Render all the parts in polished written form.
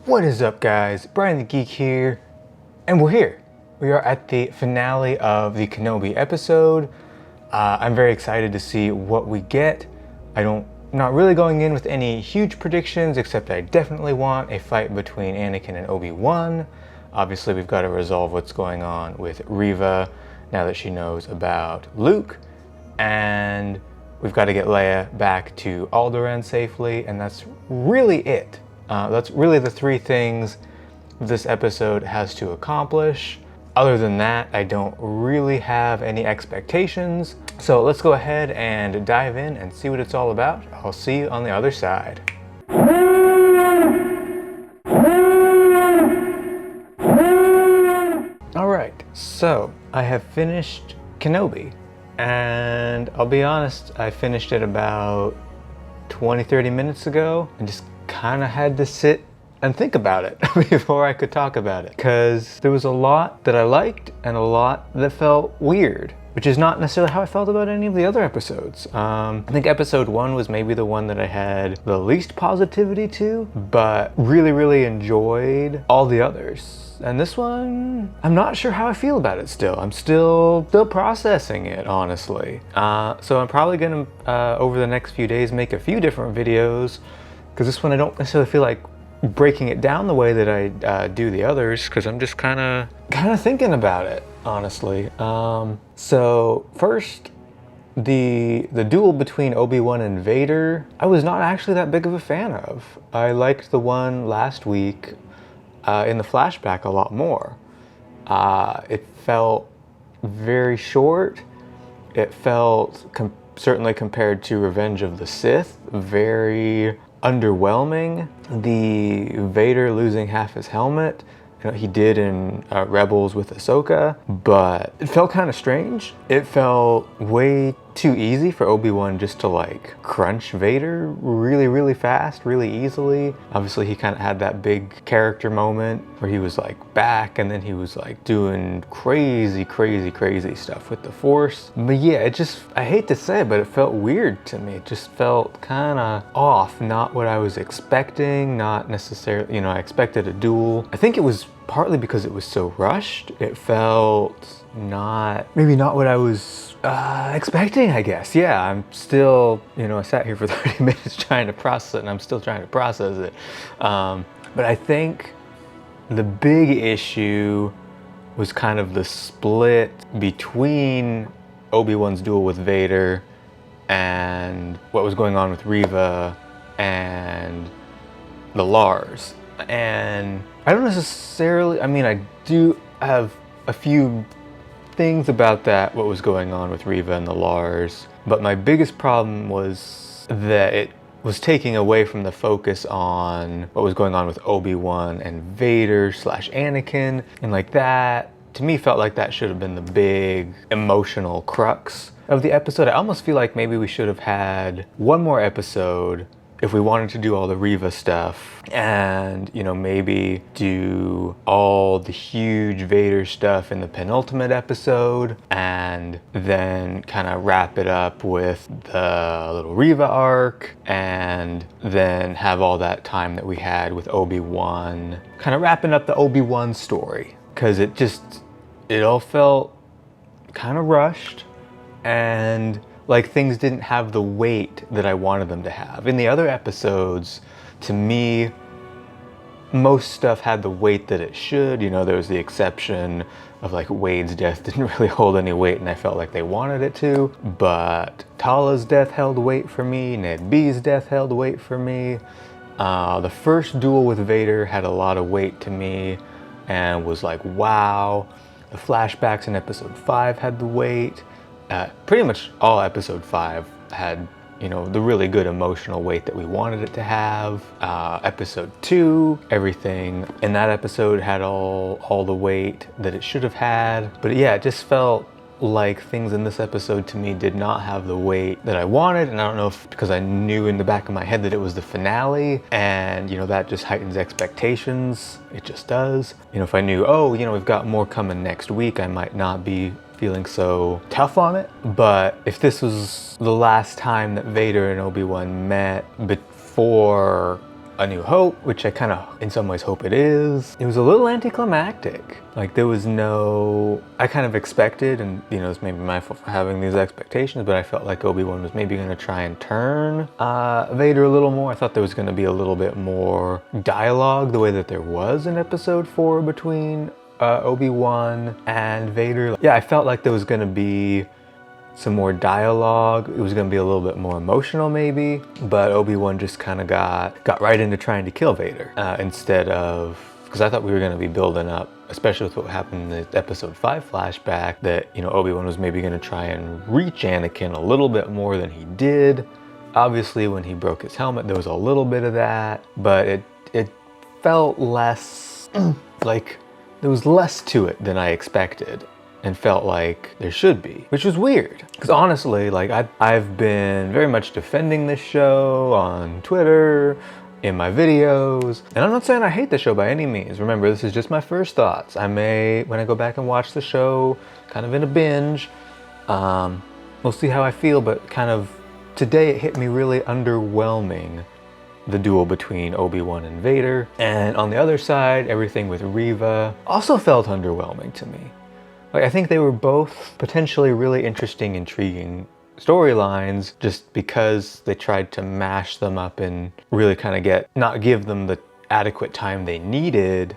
What is up, guys? Brian the Geek here, and we're here. We are at the finale of the Kenobi episode. I'm very excited to see what we get. Not really going in with any huge predictions, except I definitely want a fight between Anakin and Obi-Wan. Obviously, we've got to resolve what's going on with Reva now that she knows about Luke, and we've got to get Leia back to Alderaan safely, and that's really it. That's really the three things this episode has to accomplish. Other than that, I don't really have any expectations. So let's go ahead and dive in and see what it's all about. I'll see you on the other side. All right, so I have finished Kenobi, and I'll be honest, I finished it about 20-30 minutes ago and just kind of had to sit and think about it before I could talk about it, because there was a lot that I liked and a lot that felt weird, which is not necessarily how I felt about any of the other episodes. I think episode 1 was maybe the one that I had the least positivity to, but really enjoyed all the others. And this one, I'm not sure how I feel about it still. I'm still processing it, honestly. So I'm probably gonna, over the next few days, make a few different videos, because this one I don't necessarily feel like breaking it down the way that I do the others, because I'm just kind of thinking about it, honestly. So first, the duel between Obi-Wan and Vader, I was not actually that big of a fan of. I liked the one last week in the flashback a lot more. It felt very short. It felt, certainly compared to Revenge of the Sith, very underwhelming. The Vader losing half his helmet, he did in Rebels with Ahsoka, but it felt kind of strange. It felt way too easy for Obi-Wan just to like crunch Vader really fast, really easily. Obviously he kind of had that big character moment where he was like back, and then he was like doing crazy stuff with the Force. But yeah, I hate to say it, but it felt weird to me. It just felt kind of off, not what I was expecting, not necessarily, I expected a duel. I think it was partly because it was so rushed. It felt maybe not what I was expecting, I guess. Yeah, I'm still, I sat here for 30 minutes trying to process it, and I'm still trying to process it. But I think the big issue was kind of the split between Obi-Wan's duel with Vader and what was going on with Reva and the Lars. And I don't necessarily, I do have a few things about that, what was going on with Reva and the Lars, but my biggest problem was that it was taking away from the focus on what was going on with Obi-Wan and Vader / Anakin, and like that, to me, felt like that should have been the big emotional crux of the episode. I almost feel like maybe we should have had one more episode if we wanted to do all the Reva stuff, and maybe do all the huge Vader stuff in the penultimate episode, and then kind of wrap it up with the little Reva arc, and then have all that time that we had with Obi-Wan, kind of wrapping up the Obi-Wan story, because it all felt kind of rushed, and like things didn't have the weight that I wanted them to have. In the other episodes, to me, most stuff had the weight that it should. There was the exception of like Wade's death didn't really hold any weight, and I felt like they wanted it to. But Tala's death held weight for me. Ned B's death held weight for me. The first duel with Vader had a lot of weight to me and was like, wow. The flashbacks in episode 5 had the weight. Pretty much all episode 5 had, the really good emotional weight that we wanted it to have. Episode 2, everything in that episode had all the weight that it should have had. But yeah, it just felt like things in this episode to me did not have the weight that I wanted. And I don't know if because I knew in the back of my head that it was the finale, and that just heightens expectations. It just does. If I knew, we've got more coming next week, I might not be feeling so tough on it. But if this was the last time that Vader and Obi-Wan met before A New Hope, which I kind of in some ways hope it is. It was a little anticlimactic. Like there was no, I kind of expected, and you know, it's maybe my fault for having these expectations, but I felt like Obi-Wan was maybe going to try and turn Vader a little more. I thought there was going to be a little bit more dialogue the way that there was in episode 4 between Obi-Wan and Vader. Yeah, I felt like there was going to be some more dialogue. It was going to be a little bit more emotional maybe, but Obi-Wan just kind of got right into trying to kill Vader instead of, because I thought we were going to be building up, especially with what happened in the episode 5 flashback, that, you know, Obi-Wan was maybe going to try and reach Anakin a little bit more than he did. Obviously when he broke his helmet there was a little bit of that, but it felt less like there was less to it than I expected and felt like there should be, which was weird. Because honestly, like I've been very much defending this show on Twitter, in my videos, and I'm not saying I hate the show by any means. Remember, this is just my first thoughts. I may, when I go back and watch the show, kind of in a binge, we'll see how I feel, but kind of today it hit me really underwhelming, the duel between Obi-Wan and Vader. And on the other side, everything with Reva also felt underwhelming to me. Like I think they were both potentially really interesting, intriguing storylines, just because they tried to mash them up and really kind of not give them the adequate time they needed.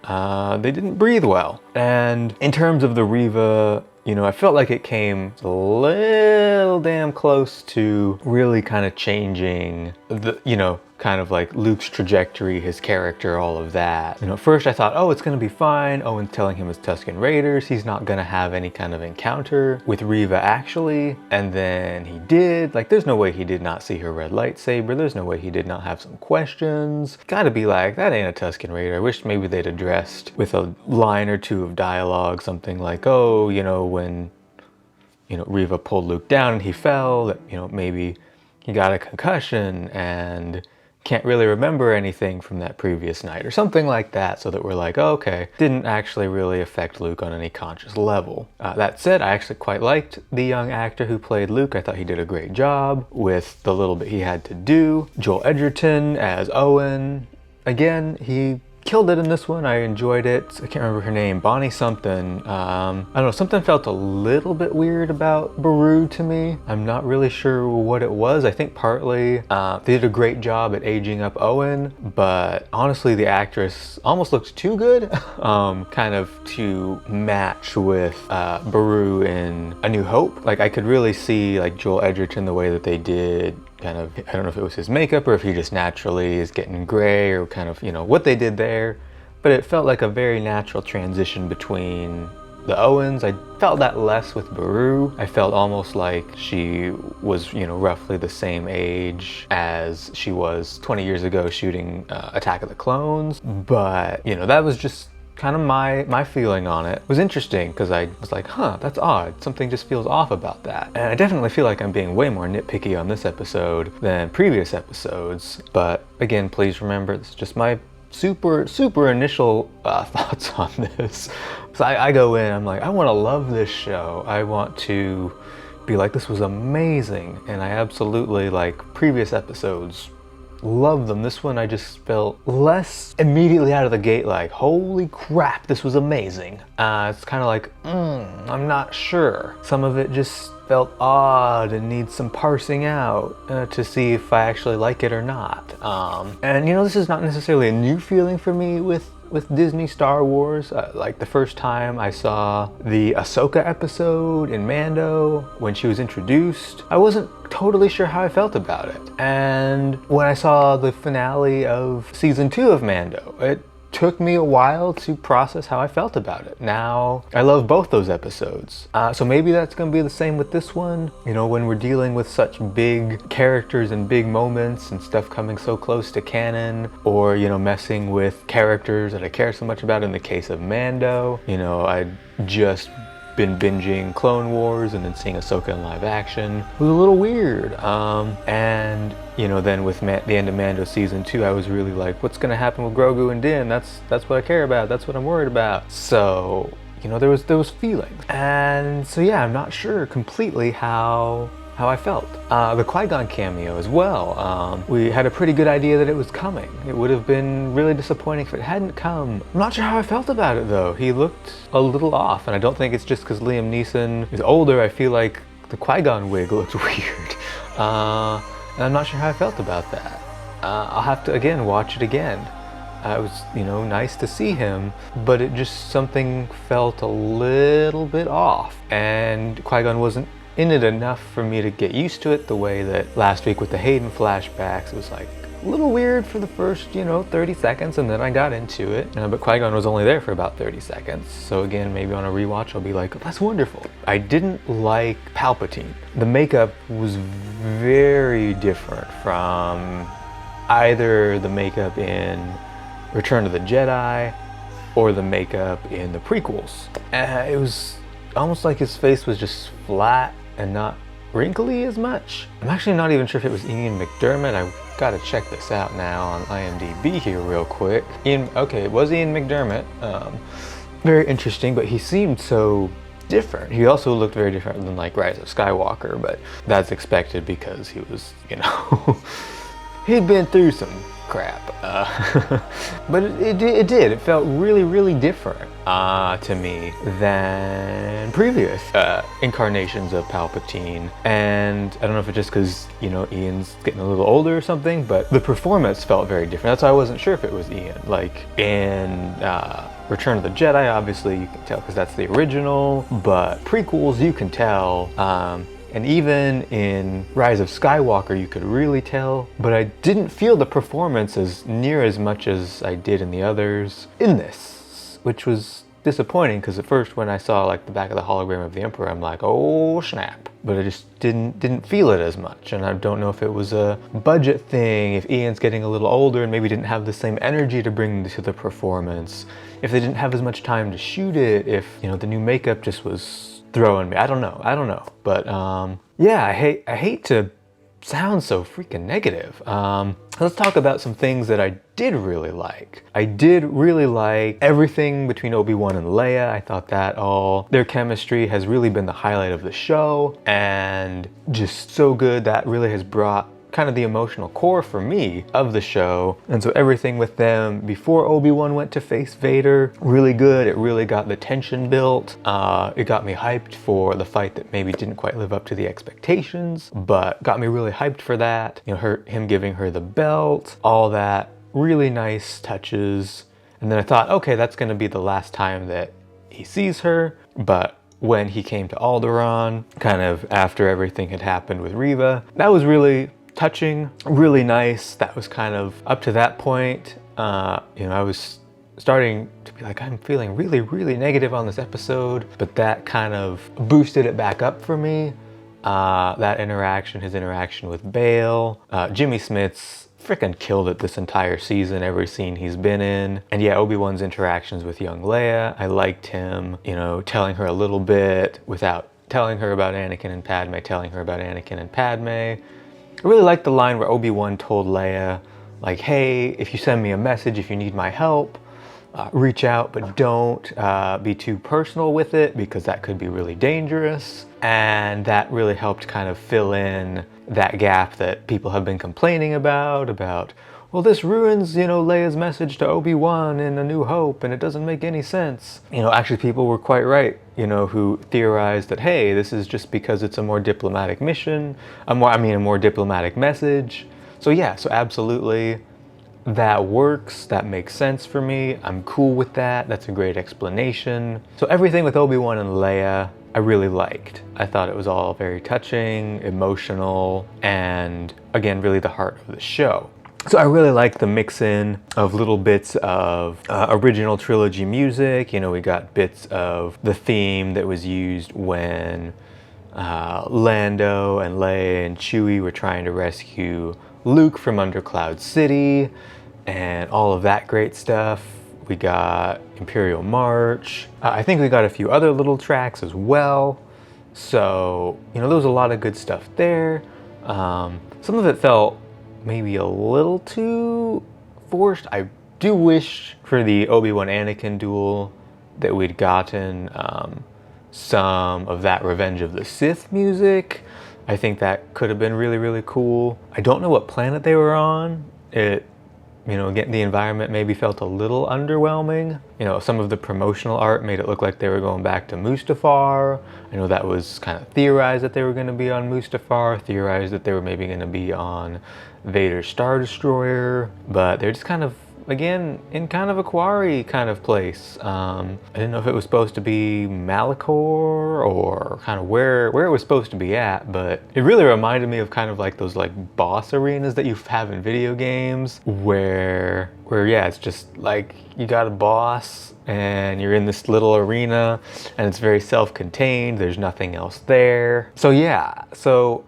They didn't breathe well. And in terms of the Reva, you know, I felt like it came a little damn close to really kind of changing the, you know, kind of like Luke's trajectory, his character, all of that. You know, at first I thought, oh, it's gonna be fine. Owen's telling him it's Tusken Raiders. He's not gonna have any kind of encounter with Reva actually. And then he did. Like, there's no way he did not see her red lightsaber. There's no way he did not have some questions. Gotta be like, that ain't a Tusken Raider. I wish maybe they'd addressed with a line or two of dialogue, something like, oh, you know, when, you know, Reva pulled Luke down and he fell, that, you know, maybe he got a concussion and can't really remember anything from that previous night or something like that, so that we're like, oh, okay, didn't actually really affect Luke on any conscious level. That said, I actually quite liked the young actor who played Luke. I thought he did a great job with the little bit he had to do. Joel Edgerton as Owen, again, he killed it in this one. I enjoyed it. I can't remember her name, Bonnie something. I don't know, something felt a little bit weird about Beru to me. I'm not really sure what it was. I think partly they did a great job at aging up Owen, but honestly the actress almost looked too good kind of to match with Beru in A New Hope. Like I could really see like Joel Edgerton, the way that they did kind of, I don't know if it was his makeup or if he just naturally is getting gray or kind of, you know, what they did there, but it felt like a very natural transition between the Owens. I felt that less with Beru. I felt almost like she was, you know, roughly the same age as she was 20 years ago shooting Attack of the Clones, but, you know, that was just kind of my feeling on it. It was interesting because I was like, huh, that's odd. Something just feels off about that. And I definitely feel like I'm being way more nitpicky on this episode than previous episodes. But again, please remember, this is just my super initial thoughts on this. So I go in, I'm like, I want to love this show. I want to be like, this was amazing. And I absolutely, like previous episodes, love them. This one I just felt less immediately out of the gate like, holy crap, this was amazing. It's kind of like, I'm not sure. Some of it just felt odd and needs some parsing out to see if I actually like it or not. And you know, this is not necessarily a new feeling for me with Disney Star Wars. Like the first time I saw the Ahsoka episode in Mando, when she was introduced, I wasn't totally sure how I felt about it. And when I saw the finale of season 2 of Mando, it took me a while to process how I felt about it. Now, I love both those episodes. So maybe that's gonna be the same with this one. You know, when we're dealing with such big characters and big moments and stuff coming so close to canon, or, you know, messing with characters that I care so much about. In the case of Mando, you know, I'd just been binging Clone Wars and then seeing Ahsoka in live action. It was a little weird. And you know, then with the end of Mando season 2, I was really like, what's gonna happen with Grogu and Din? That's what I care about. That's what I'm worried about. So, you know, there was feelings. And so yeah, I'm not sure completely how how I felt. The Qui-Gon cameo as well. We had a pretty good idea that it was coming. It would have been really disappointing if it hadn't come. I'm not sure how I felt about it though. He looked a little off, and I don't think it's just because Liam Neeson is older. I feel like the Qui-Gon wig looked weird. And I'm not sure how I felt about that. I'll have to, again, watch it again. It was, you know, nice to see him, but it just, something felt a little bit off. And Qui-Gon wasn't in it enough for me to get used to it the way that last week with the Hayden flashbacks, it was like a little weird for the first, you know, 30 seconds, and then I got into it. But Qui-Gon was only there for about 30 seconds. So again, maybe on a rewatch, I'll be like, oh, that's wonderful. I didn't like Palpatine. The makeup was very different from either the makeup in Return of the Jedi or the makeup in the prequels. It was almost like his face was just flat and not wrinkly as much. I'm actually not even sure if it was Ian McDermott. I gotta check this out now on IMDb here real quick. Okay, it was Ian McDermott. Very interesting, but he seemed so different. He also looked very different than like Rise of Skywalker, but that's expected because he was, you know, he'd been through some crap. But it did. It felt really, really different to me than previous incarnations of Palpatine. And I don't know if it's just because, you know, Ian's getting a little older or something, but the performance felt very different. That's why I wasn't sure if it was Ian. Like in Return of the Jedi, obviously you can tell because that's the original, but prequels you can tell. And even in Rise of Skywalker, you could really tell, but I didn't feel the performance as near as much as I did in the others in this, which was disappointing because at first when I saw like the back of the hologram of the Emperor, I'm like, oh snap. But I just didn't feel it as much. And I don't know if it was a budget thing, if Ian's getting a little older and maybe didn't have the same energy to bring to the performance, if they didn't have as much time to shoot it, if, you know, the new makeup just was throwing me. I don't know. But yeah, I hate to sound so freaking negative. Let's talk about some things that I did really like. I did really like everything between Obi-Wan and Leia. I thought that their chemistry has really been the highlight of the show, and just so good. That really has brought kind of the emotional core for me of the show. And so everything with them before Obi-Wan went to face Vader, really good. It really got the tension built. It got me hyped for the fight that maybe didn't quite live up to the expectations, but got me really hyped for that. You know, him giving her the belt, all that, really nice touches. And then I thought, okay, that's gonna be the last time that he sees her. But when he came to Alderaan, kind of after everything had happened with Reva, that was really touching, really nice. That was kind of up to that point. You know, I was starting to be like, I'm feeling really, really negative on this episode, but that kind of boosted it back up for me. That interaction, his interaction with Bale, Jimmy Smits freaking killed it this entire season, every scene he's been in. And yeah, Obi-Wan's interactions with young Leia, I liked him, you know, telling her a little bit without telling her about Anakin and Padme, telling her about Anakin and Padme. I really liked the line where Obi-Wan told Leia, like, hey, if you send me a message, if you need my help, reach out, but don't be too personal with it because that could be really dangerous. And that really helped kind of fill in that gap that people have been complaining about, well, this ruins, you know, Leia's message to Obi-Wan in A New Hope, and it doesn't make any sense. You know, actually people were quite right, you know, who theorized that, hey, this is just because it's a more diplomatic mission, a more diplomatic message. So yeah, so absolutely, that works, that makes sense for me. I'm cool with that, that's a great explanation. So everything with Obi-Wan and Leia, I really liked. I thought it was all very touching, emotional, and again, really the heart of the show. So I really like the mix-in of little bits of original trilogy music. You know, we got bits of the theme that was used when Lando and Leia and Chewie were trying to rescue Luke from under Cloud City, and all of that great stuff. We got Imperial March. I think we got a few other little tracks as well. So, you know, there was a lot of good stuff there. Some of it felt maybe a little too forced. I do wish for the Obi-Wan Anakin duel that we'd gotten some of that Revenge of the Sith music. I think that could have been really, really cool. I don't know what planet they were on. Again, the environment maybe felt a little underwhelming. Some of the promotional art made it look like they were going back to Mustafar. I know that was kind of theorized that they were going to be on Mustafar, theorized that they were maybe going to be on Vader's Star Destroyer, but they're just kind of, again, in kind of a quarry kind of place. I didn't know if it was supposed to be Malachor or kind of where it was supposed to be at, but it really reminded me of kind of like those like boss arenas that you have in video games where yeah, it's just like you got a boss and you're in this little arena and it's very self-contained. There's nothing else there. So yeah,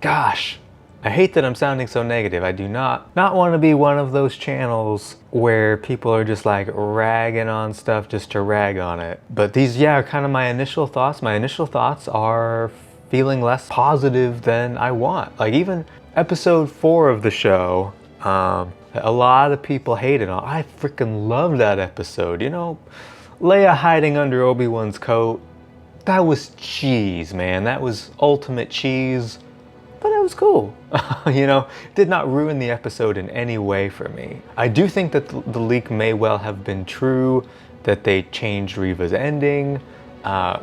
gosh, I hate that I'm sounding so negative. I do not want to be one of those channels where people are just like ragging on stuff just to rag on it. But these, yeah, are kind of my initial thoughts. My initial thoughts are feeling less positive than I want. Like even episode 4 of the show, a lot of people hated on. I freaking love that episode. Leia hiding under Obi-Wan's coat. That was cheese, man. That was ultimate cheese. But it was cool. Did not ruin the episode in any way for me. I do think that the leak may well have been true, that they changed Reva's ending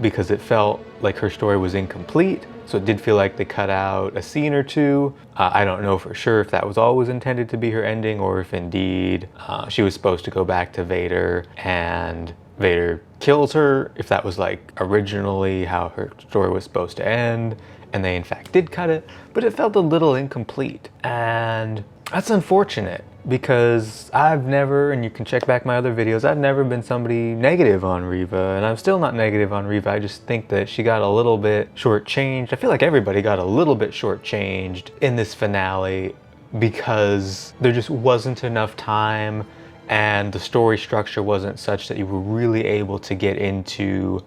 because it felt like her story was incomplete. So it did feel like they cut out a scene or two. I don't know for sure if that was always intended to be her ending or if indeed she was supposed to go back to Vader and Vader kills her, if that was like originally how her story was supposed to end. And they in fact did cut it, but it felt a little incomplete. And that's unfortunate because I've never, and you can check back my other videos, I've never been somebody negative on Reva, and I'm still not negative on Reva. I just think that she got a little bit shortchanged. I feel like everybody got a little bit shortchanged in this finale because there just wasn't enough time and the story structure wasn't such that you were really able to get into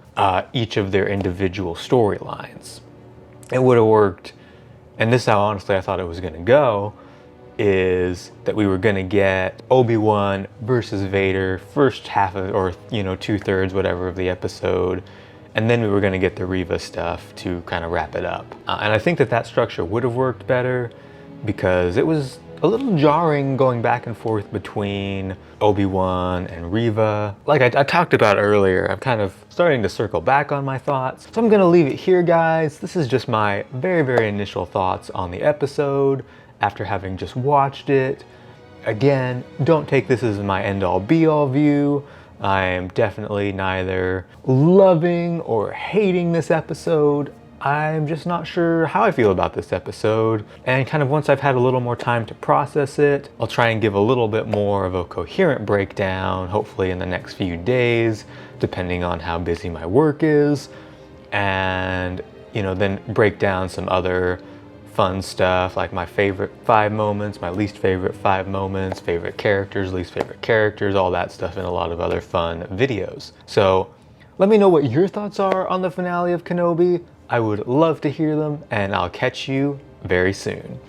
each of their individual storylines. It would have worked, and this is how honestly I thought it was going to go, is that we were going to get Obi-Wan versus Vader first half of, or 2/3, whatever, of the episode, and then we were going to get the Reva stuff to kind of wrap it up. And I think that structure would have worked better because it was a little jarring going back and forth between Obi-Wan and Reva. Like I talked about earlier, I'm kind of starting to circle back on my thoughts. So I'm gonna leave it here, guys. This is just my very, very initial thoughts on the episode after having just watched it. Again, don't take this as my end-all be-all view. I am definitely neither loving or hating this episode. I'm just not sure how I feel about this episode, and kind of once I've had a little more time to process it, I'll try and give a little bit more of a coherent breakdown, hopefully in the next few days, depending on how busy my work is, and then break down some other fun stuff like my favorite 5 moments, my least favorite 5 moments, favorite characters, least favorite characters, all that stuff in a lot of other fun videos. So let me know what your thoughts are on the finale of Kenobi. I would love to hear them, and I'll catch you very soon.